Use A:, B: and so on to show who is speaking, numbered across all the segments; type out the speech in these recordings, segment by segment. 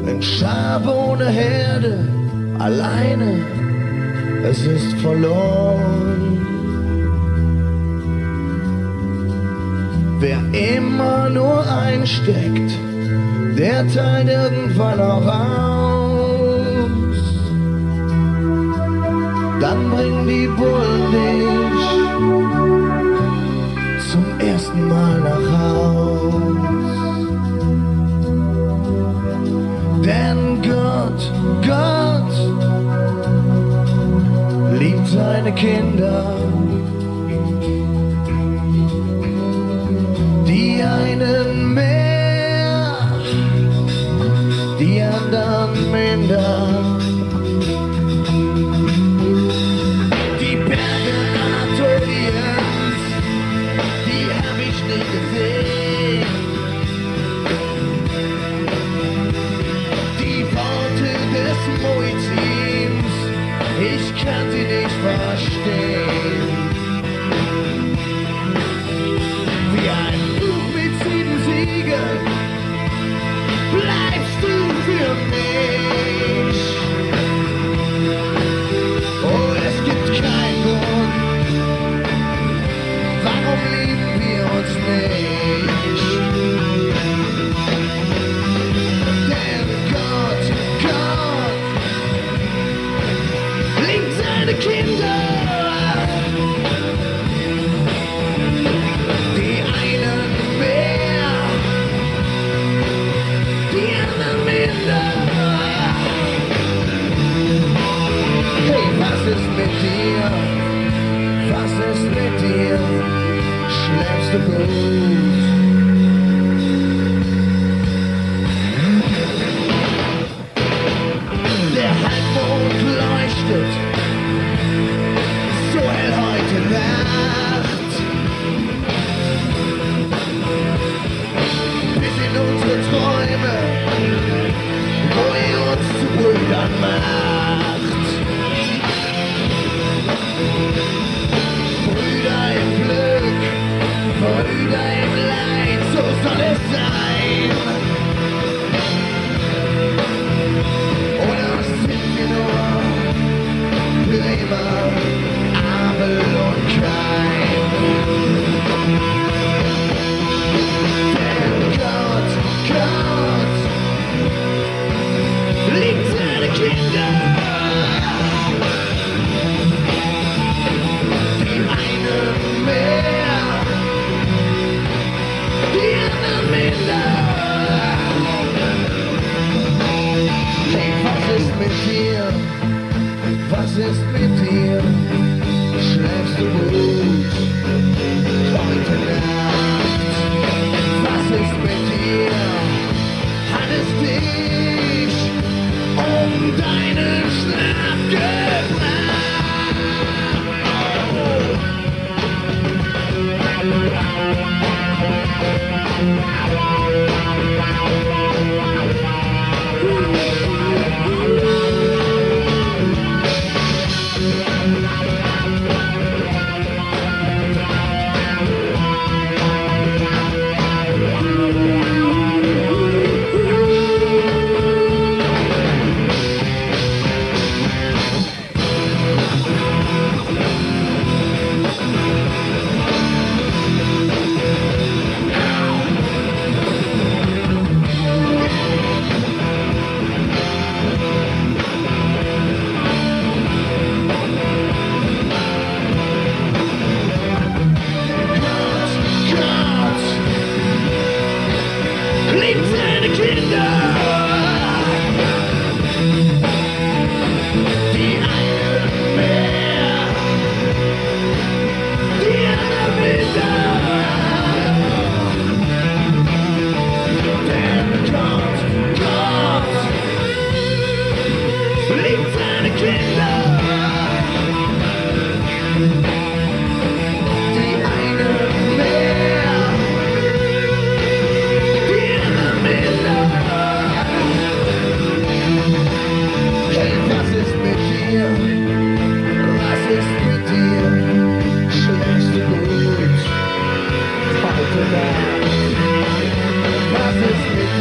A: Ein Schaf ohne Herde, alleine, es ist verloren. Wer immer nur einsteckt, der teilt irgendwann auch aus. Dann bringen die Bullen dich zum ersten Mal nach Haus. Denn Gott liebt seine Kinder. Die einen mehr, die anderen minder. Die Berge Anatoliens, die hab ich nie gesehen. Die Worte des Muezzins, ich kann sie nicht verstehen. Wie ein Buch mit 7 Siegeln bleibst du für mich. Oh, es gibt keinen Grund, warum lieben wir uns nicht. Denn Gott liebt seine Kinder.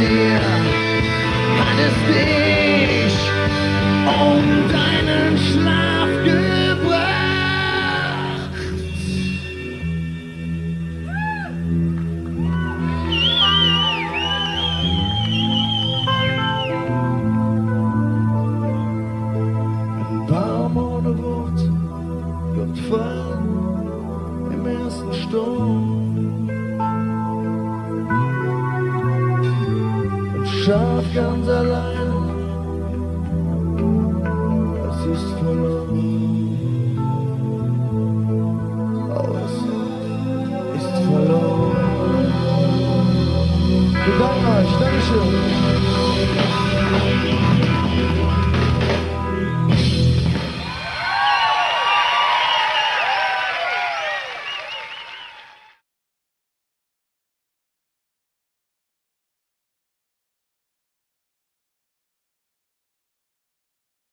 A: dir, hat es dich um deinen Schlaf gebracht. Ein Baum ohne Wurzel wird fallen im ersten Sturm. Ein Schaf ganz allein